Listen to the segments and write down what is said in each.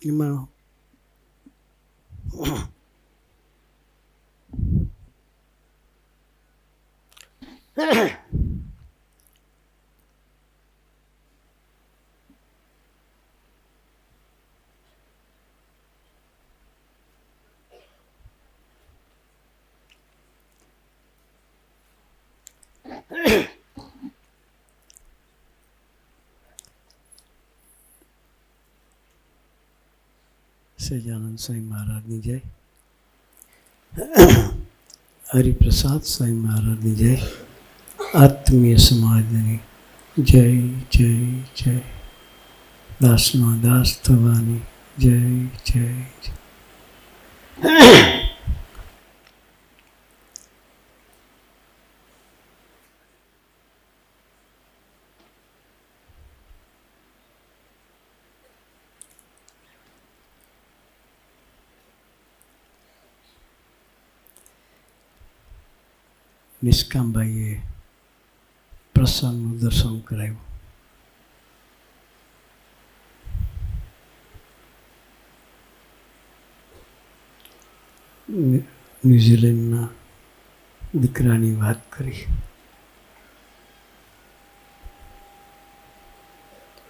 એમાં સહજાનંદ સ્વામી મહારાજની જય, હરિપ્રસાદ સ્વામી મહારાજની જય, આત્મીય સમાજની જય જય જય, દાસનો દાસ થવાની જય જય જય. નિષ્કામભાઈએ પ્રસંગનું દર્શન કરાવ્યું. ન્યૂઝીલેન્ડના દીકરાની વાત કરી.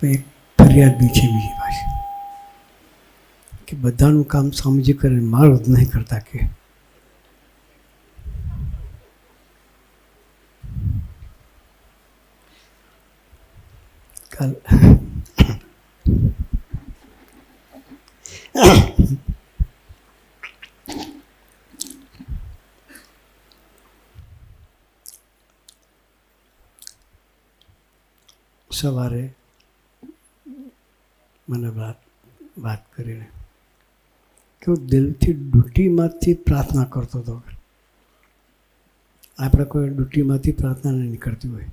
એક ફરિયાદ બી છે બીજી પાછી કે બધાનું કામ સમજી કરે, મારું જ નહીં કરતા કે સવારે મને વાત કરીને કે હું દિલથી ડ્યુટીમાંથી પ્રાર્થના કરતો હતો. આપણે કોઈ ડ્યુટીમાંથી પ્રાર્થના નહીં નીકળતી હોય.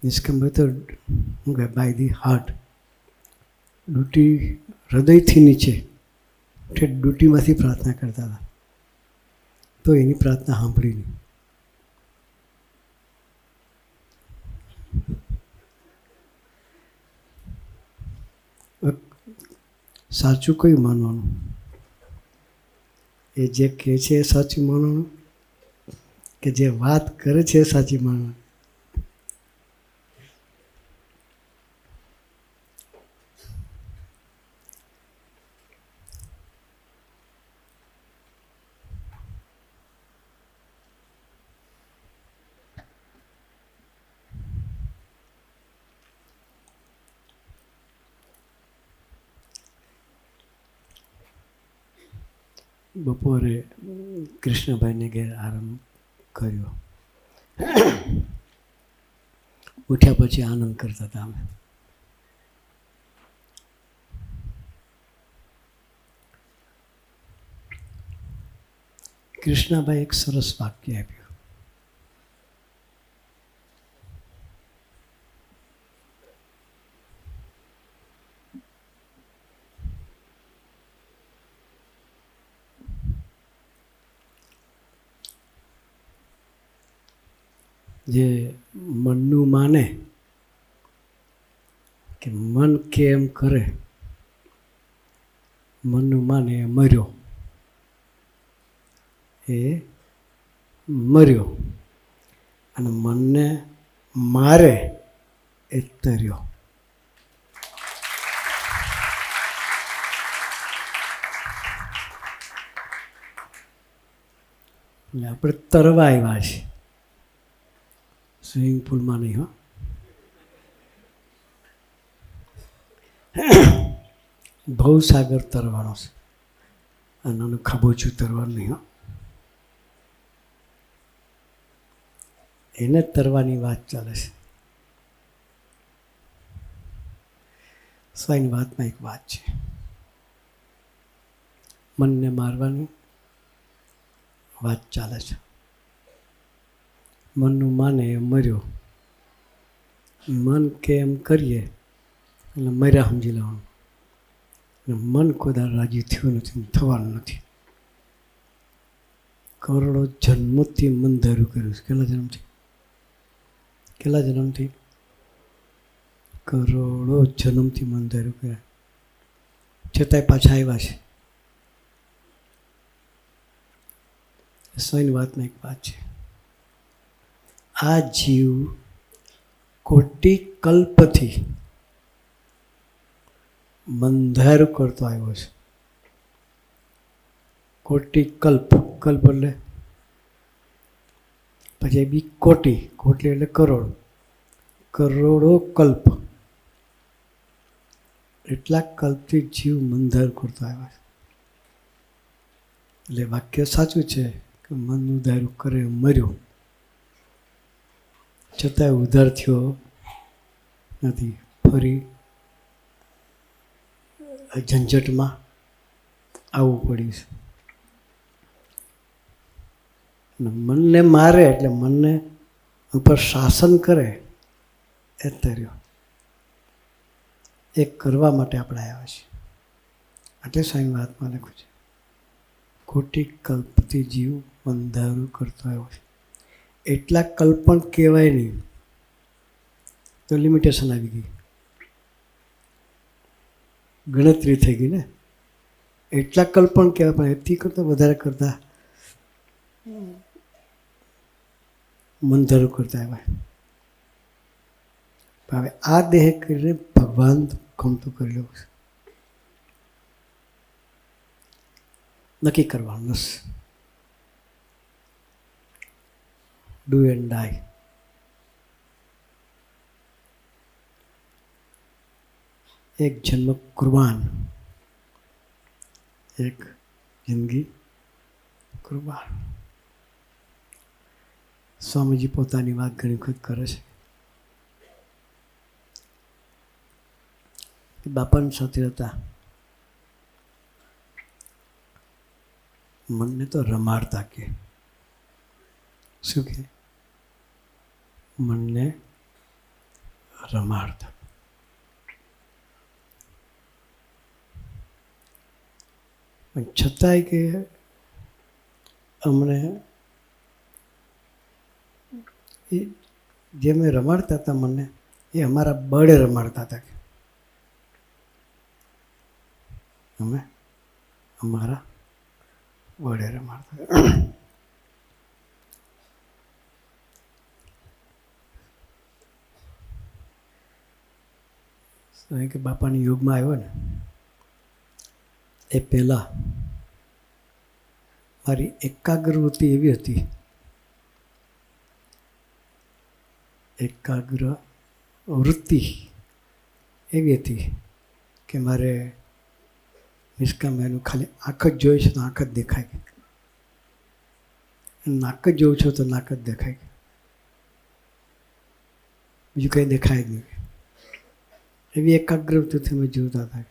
નિષ્કામભાઈ તો શું કહે, બાય ધી હાર્ટ, ડ્યુટી હૃદયથી નીચે ડ્યુટીમાંથી પ્રાર્થના કરતા હતા. તો એની પ્રાર્થના સાંભળી નહીં. સાચું કયું માનવાનું? એ જે કહે છે એ સાચું માનવાનું કે જે વાત કરે છે એ સાચી માનવાનું? બપોરે કૃષ્ણભાઈને ઘેર આરામ કર્યો. ઉઠ્યા પછી આનંદ કરતા હતા અમે. કૃષ્ણભાઈ એક સરસ વાક્ય આપ્યું. જે મનનું માને કે મન કેમ કરે, મનનું માને એ મર્યો, એ મર્યો. અને મનને મારે એ તર્યો. એટલે આપણે તરવા આવ્યા છીએ, સ્વિમિંગ પુલમાં નહીં. હો, ભવસાગર તરવાનો છે, આનું ખાબોચું તરવાનું નહીં. હો, એને તરવાની વાત ચાલે છે. સ્વાઈની વાતમાં એક વાત છે, મનને મારવાની વાત ચાલે છે. મનનું માને એ મર્યો. મન કે એમ કરીએ એટલે મર્યા સમજી લેવાનું. મન કોઈ રાજી થયું નથી, થવાનું નથી. કરોડો જન્મથી મન ધાર્યું કર્યું છે. કેટલા જન્મથી? કેટલા જન્મથી? કરોડો જન્મથી મન ધાર્યું કર્યા. છતાંય પાછા આવ્યા છે. સ્વયંની વાતમાં એક વાત છે, આ જીવ કોટી કલ્પથી બંધારું કરતો આવ્યો છે. કોટી કલ્પ, કલ્પ એટલે પછી બી કોટી, કોટી એટલે કરોડ, કરોડો કલ્પ, એટલા કલ્પથી જીવ બંધાર કરતો આવ્યો છે. એટલે વાક્ય સાચું છે કે મન ઉધારું કરે મર્યો, છતાંય ઉધાર થયો નથી. ફરી ઝંઝટમાં આવવું પડ્યું છે. મનને મારે એટલે મનને ઉપર શાસન કરે એ તર્યો. એ કરવા માટે આપણે આવ્યા છીએ. એટલે સ્વયં વાતમાં લખ્યું છે, ખોટી કલ્પથી જીવ બંધારું કરતો આવ્યો છે. એટલા કલ્પન કહેવાય નહીં તો લિમિટેશન આવી ગઈ, ગણતરી થઈ ગઈ ને. એટલા કલ્પન કહેવાય પણ એથી કરતાં વધારે કરતા બંધારું કરતા આવ્યા. હવે આ દેહ કરીને ભગવાન ગમતું કરી લેવું છે, નક્કી કરવાનું બસ. ડુ એન્ડ ડાય. એક જન્મ કુરબાન, એક જિંદગી કુરબાન. સ્વામીજી પોતાની વાત ઘણી વખત કરે છે. બાપાની સાથે હતા, મનને તો રમાડતા. કે શું કે મનને રમાડતા. પણ છતાંય કે અમને જે મેં રમાડતા હતા મને, એ અમારા બળે રમાડતા હતા. કે અમે અમારા બળે રમાડતા. કે બાપાની યોગમાં આવ્યો ને એ પહેલાં મારી એકાગ્રવૃત્તિ એવી હતી, એકાગ્ર વૃત્તિ એવી હતી કે મારે નિષ્કામ એનું ખાલી આંખ જ જોઈ છે તો આંખ જ દેખાય, નાક જ જોઉં છું તો નાક જ દેખાય, બીજું કંઈ દેખાય જ નહીં. એવી એકાગ્રવૃત્તિથી અમે જીવતા હતા.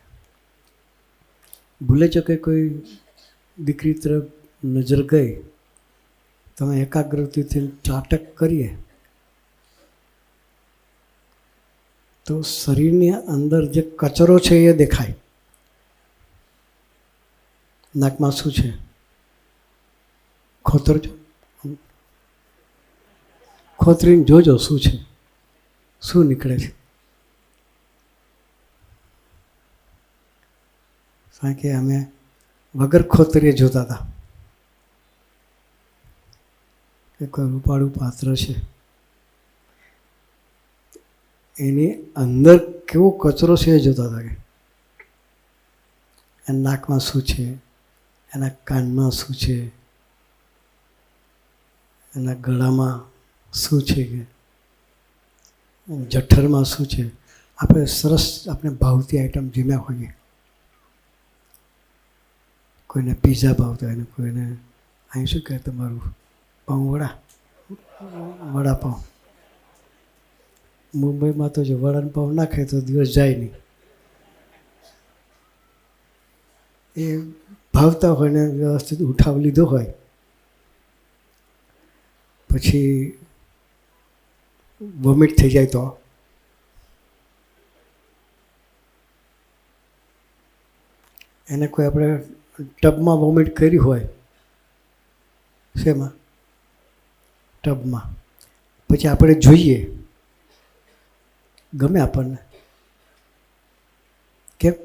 ભૂલે છો કે કોઈ દીકરી તરફ નજર ગઈ તો અમે એકાગ્રવૃત્તિથી ચાટક કરીએ તો શરીરની અંદર જે કચરો છે એ દેખાય. નાકમાં શું છે? ખોતરજો, ખોતરીને જોજો શું છે, શું નીકળે છે. કારણ કે અમે વગર ખોતરીએ જોતા હતા કે કોઈ રૂપાળું પાત્ર છે, એની અંદર કેવો કચરો છે એ જોતા હતા. કે એના નાકમાં શું છે, એના કાનમાં શું છે, એના ગળામાં શું છે, કે જઠરમાં શું છે. આપણે સરસ આપણે ભાવતી આઈટમ જીમ્યા હોઈએ. કોઈને પીઝા ભાવતા હોય ને કોઈને અહીં શું કહે તમારું પાઉં વડાપાઉં. મુંબઈમાં તો જો વડાને પાઉં ના ખાય તો દિવસ જાય નહીં. એ ભાવતા હોય ને વ્યવસ્થિત ઉઠાવ લીધો હોય પછી વોમિટ થઈ જાય તો એને કોઈ આપણે ટબમાં વોમિટ કરી હોય, શેમાં? ટબમાં. પછી આપણે જોઈએ, ગમે આપણને? કેમ?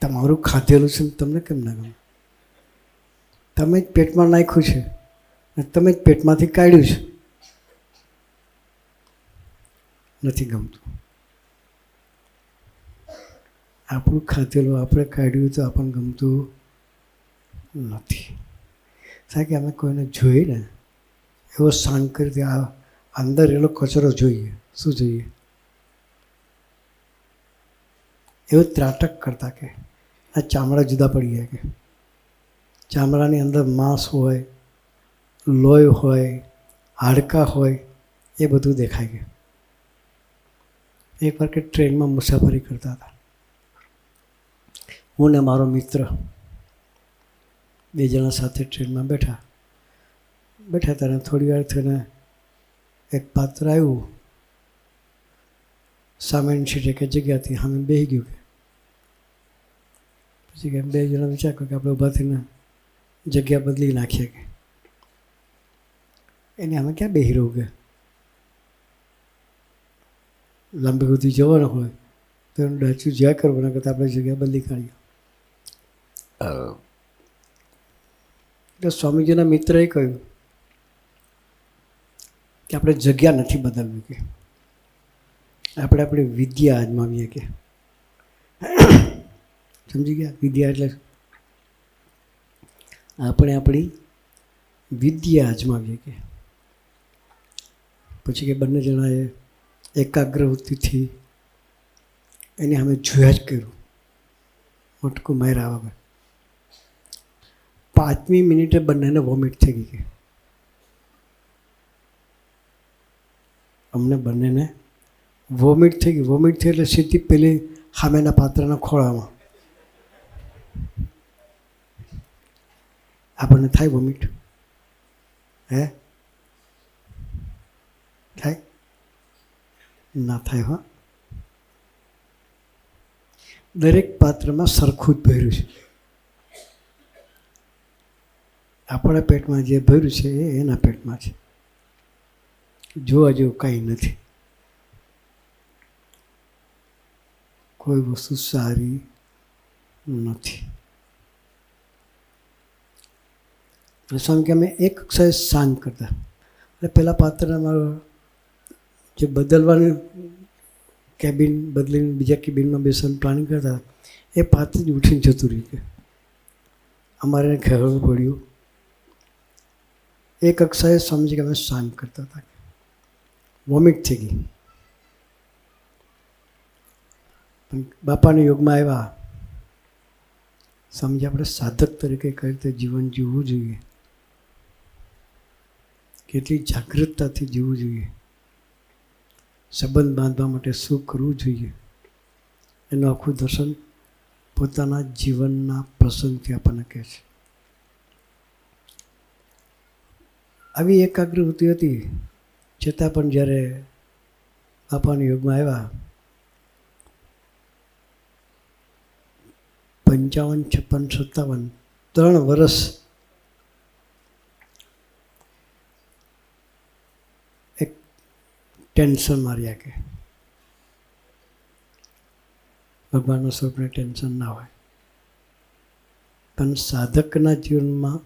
તમારું ખાધેલું છે ને તમને કેમ ના ગમે? તમે જ પેટમાં નાખ્યું છે ને તમે જ પેટમાંથી કાઢ્યું છે. નથી ગમતું. આપણું ખાધેલું આપણે કાઢ્યું તો આપણને ગમતું નથી. કારણ કે અમે કોઈને જોઈને એવો શાંત કરી દે, આ અંદર એનો કચરો જોઈએ. શું જોઈએ? એવો ત્રાટક કરતા કે આ ચામડા જુદા પડી ગયા, કે ચામડાની અંદર માંસ હોય, લોહી હોય, હાડકાં હોય, એ બધું દેખાય ગયું. એકવાર કે ટ્રેનમાં મુસાફરી કરતા હતા, હું ને મારો મિત્ર 2 જણા સાથે ટ્રેનમાં બેઠા ત્યારે થોડી વાર થઈને એક પાત્ર આવ્યું સામેની સીટે કે જગ્યાથી સામે બેસી ગયું. કે પછી કે 2 જણા વિચાર કર્યો કે આપણે ઊભા થઈને જગ્યા બદલી નાખીએ. કે એને અમે ક્યાં બેસી રહું, કે લાંબી સુધી જવાનું હોય તો એનું ડાચું જ્યાં કરવાના કરતાં આપણે જગ્યા બદલી કાઢીએ. એટલે સ્વામીજીના મિત્રએ કહ્યું કે આપણે જગ્યા નથી બદલવી, કે આપણે આપણી વિદ્યા અજમાવીએ. કે સમજી ગયા? વિદ્યા એટલે આપણે આપણી વિદ્યા અજમાવીએ. કે પછી કે બંને જણાએ એકાગ્રવૃત્તિથી એની સામે જોયા જ કર્યું, મટકું માર્યા વગર. 5મી મિનિટે બંનેને વોમિટ થઈ ગઈ. કે અમને બંનેને વોમિટ થઈ ગઈ. વોમિટ થઈ એટલે સીધી પેલી સામેના પાત્રના ખોળામાં. આપણને થાય વોમિટ? હે થાય? ના થાય. હા, દરેક પાત્રમાં સરખું જ ભર્યું છે. આપણા પેટમાં જે ભર્યું છે એ એના પેટમાં છે. જોવા જેવું કાંઈ નથી. કોઈ વસ્તુ સારી નથી. સ્વામી કે અમે એક એક્સરસાઇઝ શાંત કરતા. એટલે પહેલાં પાત્રના મારો જે બદલવાની કેબિન બદલીને બીજા કેબિનમાં બેસવાનું પ્લાનિંગ કરતા, એ પાત્ર જ ઉઠીને જતું રહ્યું. કે અમારે ખેડવું પડ્યું. એક એક્સરસાઇઝ સમજી કે અમે શાંત કરતા હતા. વોમિટ થઈ ગઈ. પણ બાપાના યોગમાં આવ્યા. સમજી આપણે સાધક તરીકે કઈ રીતે જીવન જીવવું જોઈએ, કેટલી જાગૃતતાથી જીવવું જોઈએ, સંબંધ બાંધવા માટે શું કરવું જોઈએ, એનું આખું દર્શન પોતાના જીવનના પ્રસંગથી આપણને કહે છે. આવી એકાગ્રવૃત્તિ હતી, છતાં પણ જ્યારે બાપાના યોગમાં આવ્યા 55, 56, 57 3 વર્ષ એક ટેન્શન માર્યા. કે ભગવાનના સ્વરૂપને ટેન્શન ના હોય, પણ સાધકના જીવનમાં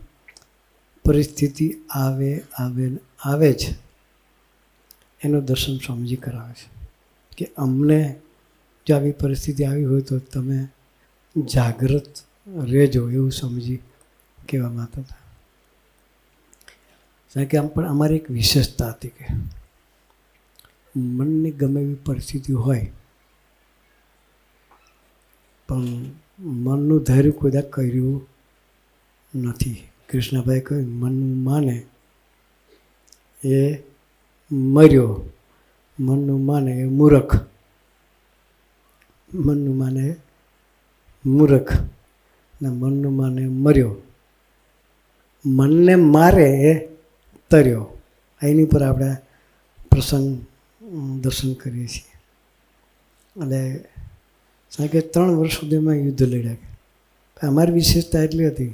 પરિસ્થિતિ આવે જ એનું દર્શન સ્વામીજી કરાવે છે. કે અમને જો આવી પરિસ્થિતિ આવી હોય તો તમે જાગૃત રહેજો, એવું સ્વામીજી કહેવા માંગતા હતા. કારણ કે આમ પણ અમારી એક વિશેષતા હતી કે મનની ગમે એવી પરિસ્થિતિ હોય પણ મનનું ધૈર્ય કોઈ કર્યું નથી. કૃષ્ણભાઈ કહ્યું, મનનું માને એ મર્યો, મનનું માને એ મૂર્ખ. મનનું માને મૂર્ખ ને મનનું માને મર્યો. મનને મારે એ તર્યો. એની પર આપણે પ્રસંગ દર્શન કરીએ છીએ. એટલે કારણ કે 3 વર્ષ સુધીમાં યુદ્ધ લડ્યા. અમારી વિશેષતા એટલી હતી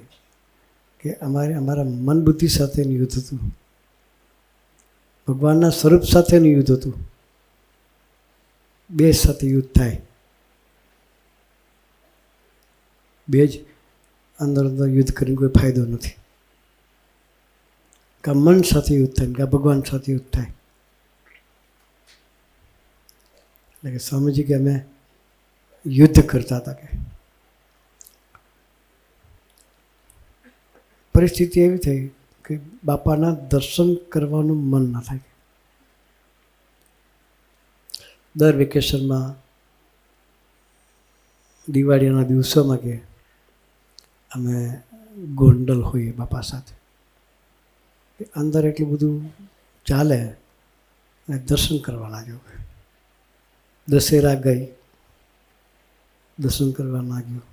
કે અમારા મન બુદ્ધિ સાથેનું યુદ્ધ હતું, ભગવાનના સ્વરૂપ સાથેનું યુદ્ધ હતું. 2 સાથે યુદ્ધ થાય. બે જ અંદર અંદર યુદ્ધ કરીને કોઈ ફાયદો નથી. કે મન સાથે યુદ્ધ થાય કે ભગવાન સાથે યુદ્ધ થાય. એટલે કે સ્વામીજી કે અમે યુદ્ધ કરતા હતા. કે પરિસ્થિતિ એવી થઈ કે બાપાના દર્શન કરવાનું મન ના થાય. દર વેકેશનમાં દિવાળીના દિવસોમાં કે અમે ગોંડલ હોઈએ બાપા સાથે. અંદર એટલું બધું ચાલે અને દર્શન કરવાના જવું. દશેરા ગઈ, દર્શન કરવાના ગયું.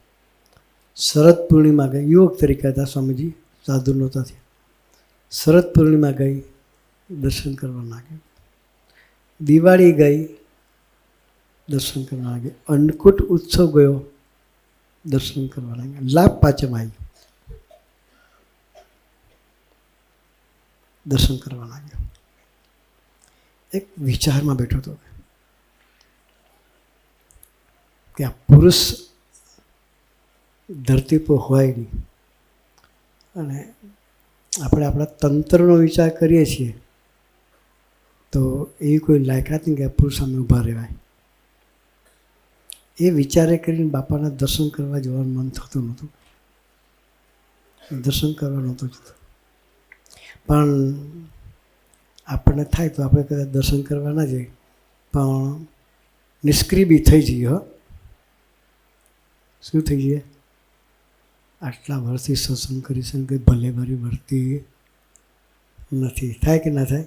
શરદ પૂર્ણિમા ગઈ, યુવક તરીકે હતા સ્વામીજી, સાધુ નહોતા થયા. શરદ પૂર્ણિમા ગઈ, દર્શન કરવાના ગયું. દિવાળી ગઈ, દર્શન કરવાના ગયા. અન્નકૂટ ઉત્સવ ગયો, દર્શન કરવાના ગયા. લાભ પાંચમ આવી, દર્શન કરવાના ગયા. એક વિચારમાં બેઠો હતો કે આ પુરુષ ધરતી પર હોય નહીં અને આપણે આપણા તંત્રનો વિચાર કરીએ છીએ તો એવી કોઈ લાયકાત નહીં કે પુરુષ સામે ઊભા રહેવાય. એ વિચારે કરીને બાપાના દર્શન કરવા જવાનું મન થતું નહોતું. દર્શન કરવા નહોતું જતું. પણ આપણને થાય તો આપણે કદાચ દર્શન કરવા ના જઈએ પણ નિષ્ક્રિય બી થઈ જઈએ. હો, શું થઈ જઈએ? આટલા વર્ષથી સત્સંગ કરી છે કે ભલે મારી વર્તી નથી. થાય કે ના થાય?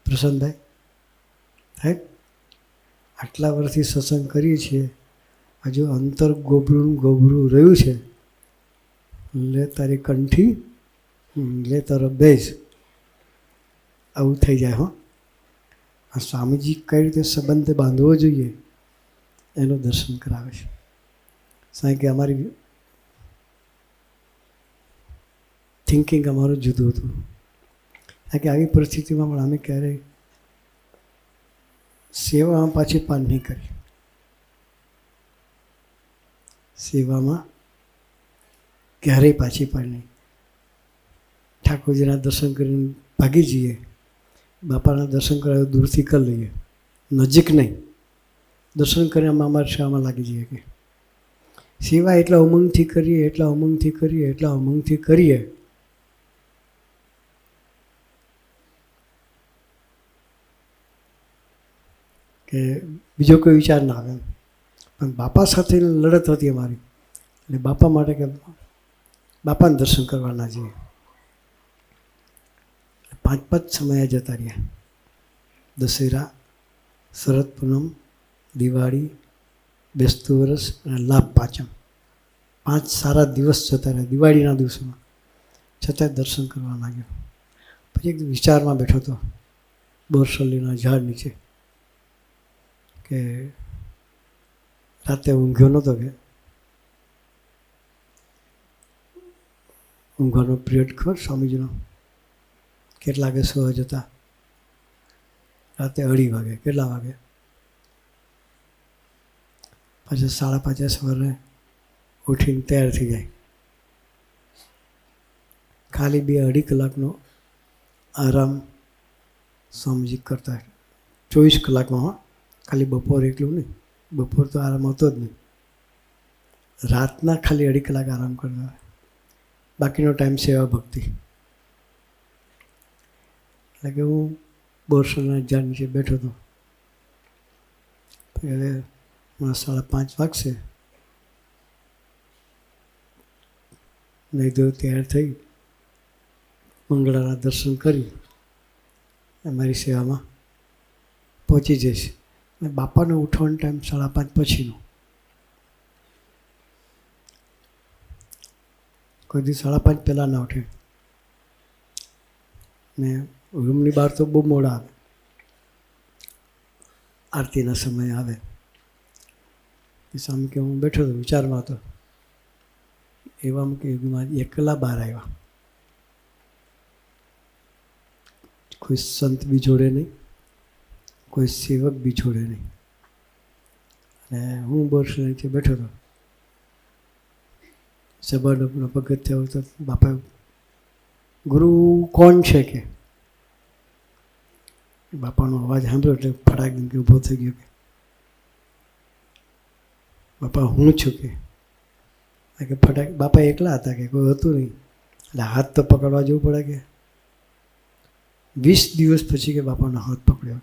પ્રસન્નભાઈ થાય? આટલા વર્ષથી સત્સંગ કરીએ છીએ, હજુ અંતર ગોબરું ગોબરું રહ્યું છે. લે તારી કંઠી, લે તારો બેઝ, આવું થઈ જાય. હો, આ સ્વામીજી કઈ રીતે સંબંધ બાંધવો જોઈએ એનું દર્શન કરાવે છે. સાંઈ કે અમારી થિંકિંગ અમારું જુદું હતું. કારણ કે આવી પરિસ્થિતિમાં પણ અમે ક્યારેય સેવામાં પાછી પાન નહીં કરી. સેવામાં ક્યારેય પાછી પાન નહીં. ઠાકોરજીના દર્શન કરીને ભાગી જઈએ, બાપાના દર્શન કરાવે દૂરથી કરી લઈએ, નજીક નહીં. દર્શન કરીને અમારી સેવામાં લાગી જઈએ. કે સેવા એટલા ઉમંગથી કરીએ, એટલા ઉમંગથી કરીએ, એટલા ઉમંગથી કરીએ કે બીજો કોઈ વિચાર ના આવે. પણ બાપા સાથે લડત હતી અમારી. એટલે બાપા માટે કે બાપાને દર્શન કરવાના છીએ. 5 સમયે જતા રહ્યા. દશેરા, શરદ પૂનમ, દિવાળી, બેસતું વરસ અને લાભ પાંચમ. 5 સારા દિવસ જતા રહ્યા દિવાળીના દિવસોમાં. છતાં દર્શન કરવા લાગ્યો. પછી એક વિચારમાં બેઠો હતો બોરસલીના ઝાડ નીચે કે રાતે ઊંઘ્યો નહોતો. કે ઊંઘવાનો પિરિયડ ખબર સ્વામીજીનો કેટલા વાગે સુવા જતા? રાતે 2:30 વાગે. કેટલા વાગે? પછી 5:30 સવારે ઉઠીને તૈયાર થઈ જાય. ખાલી 2-2.5 કલાકનો આરામ સ્વામીજી કરતા. 24 કલાકમાં. હા, ખાલી બપોર એટલું નહીં. બપોર તો આરામ હતો જ નહીં. રાતના ખાલી 2.5 કલાક આરામ કરતા. બાકીનો ટાઈમ સેવા ભક્તિ. એટલે કે હું બોરસરના ઝાડ નીચે બેઠો હતો. હવે 5:30 વાગશે. નહીં તો તૈયાર થઈ મંગળાના દર્શન કરી અમારી સેવામાં પહોંચી જઈશ. અને બાપાનો ઉઠવાનો ટાઈમ 5:30 પછીનો. કોઈ દી 5:30 પહેલાં ના ઉઠે. ને રૂમની બહાર તો બહુ મોડા આવે. આરતીના સમયે આવે. સામે કે હું બેઠો હતો વિચારમાં હતો. એવામાં કે એકલા બહાર આવ્યા. કોઈ સંત બી જોડે નહીં, કોઈ સેવક બી જોડે નહીં. અને હું બોરસલ નીચે બેઠો હતો. સભાનો પગથિયા હોય તો બાપા ગુરુ કોણ છે કે બાપાનો અવાજ સાંભળ્યો એટલે ફટાક કે ઊભો થઈ ગયો કે બાપા હું છું કે ફટાક બાપા એકલા હતા કે કોઈ હતું નહીં એટલે હાથ તો પકડવા જવું પડે કે 20 દિવસ પછી કે બાપાનો હાથ પકડ્યો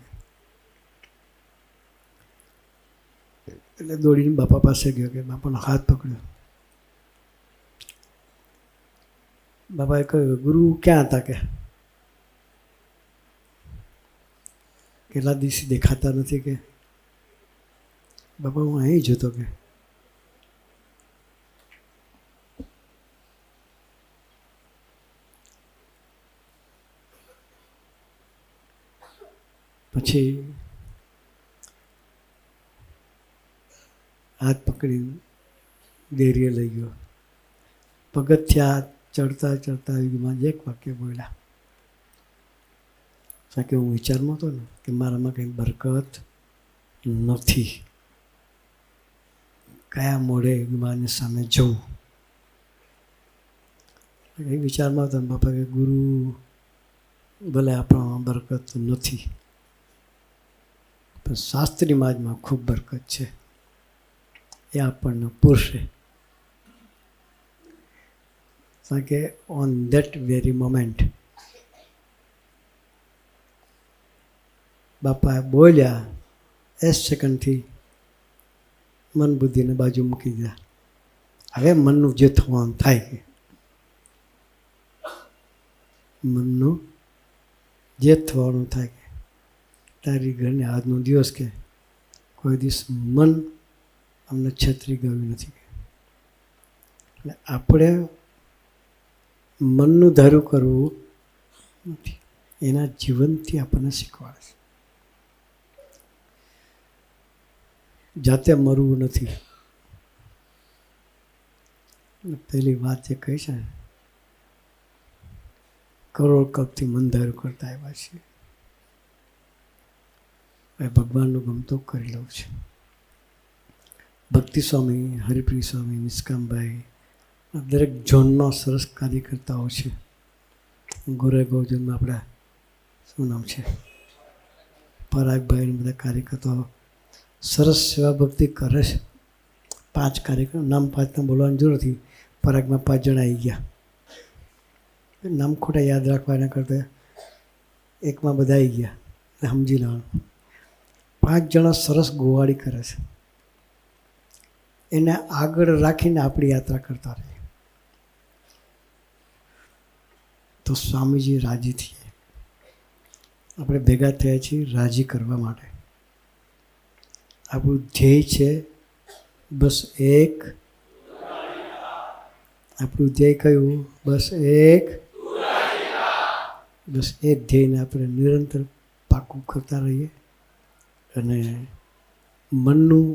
એટલે દોડીને બાપા પાસે ગયો કે બાપાનો હાથ પકડ્યો. બાપાએ કહ્યું ગુરુ ક્યાં હતા કે કેટલા દિવસ દેખાતા નથી કે બાપા હું અહીં જ હતો કે પછી હાથ પકડી ડેરીએ લઈ ગયો. પગથિયા ચડતા ચડતા યુગમાં એક વાક્ય બોલ્યા કે હું વિચારમાં હતો ને કે મારામાં કંઈ બરકત નથી, કયા મોડે યુગમાની સામે જવું. એ વિચારમાં હતો બાપા કે ગુરુ ભલે આપણામાં બરકત નથી પણ શાસ્ત્રી માજમાં ખૂબ બરકત છે, એ આપણને પૂરશે. કારણ કે ઓન દેટ વેરી મોમેન્ટ બાપા બોલ્યા એ સેકન્ડથી મન બુદ્ધિને બાજુ મૂકી દીધા. હવે મનનું જે થવાનું થાય કે મનનું જે થવાનું થાય કે તારી ઘરને આજનો દિવસ કે કોઈ દિવસ મન અમને છેતરી ગયું નથી. એટલે આપણે મનનું ધારું કરવું નથી, એના જીવનથી આપણને શીખવાડે છે. જાતે મરવું નથી. પહેલી વાત જે કહી છે કરોડ કપથી મન ધારું કરતા આવ્યા છીએ. ભગવાનનું ગમતું કરી લઉં છે. ભક્તિ સ્વામી, હરિપ્રિય સ્વામી, નિષ્કામભાઈ દરેક ઝોનનો સરસ કાર્યકર્તાઓ છે. ગોરેગાંવ ઝોનમાં આપણા શું નામ છે પરાગભાઈ બધા કાર્યકર્તાઓ સરસ સેવા ભક્તિ કરે છે. 5 કાર્યક્રમ નામ 5ના બોલવાની જરૂર નથી. પરાગમાં 5 જણા આવી ગયા. નામ ખોટા યાદ રાખવાના કરતાં એકમાં બધા આવી ગયા એટલે સમજી લેવાનું. 5 જણા સરસ ગોવાળી કરે છે. એને આગળ રાખીને આપણી યાત્રા કરતા રહીએ તો સ્વામીજી રાજી થઈએ. આપણે ભેગા થયા છીએ રાજી કરવા માટે. આપણું ધ્યેય છે બસ એક. આપણું ધ્યેય કયું? બસ એક. બસ એ ધ્યેયને આપણે નિરંતર પાકું કરતા રહીએ અને મનનું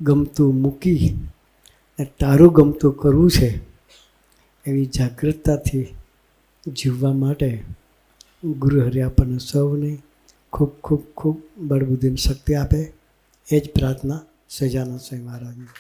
ગમતું મૂકી અને તારું ગમતું કરવું છે એવી જાગૃતતાથી જીવવા માટે ગુરુહરિ આપણને સૌને ખૂબ ખૂબ ખૂબ બળબુદ્ધિની શક્તિ આપે. એ જ પ્રાર્થના સહજાનંદ સ્વામી મહારાજની.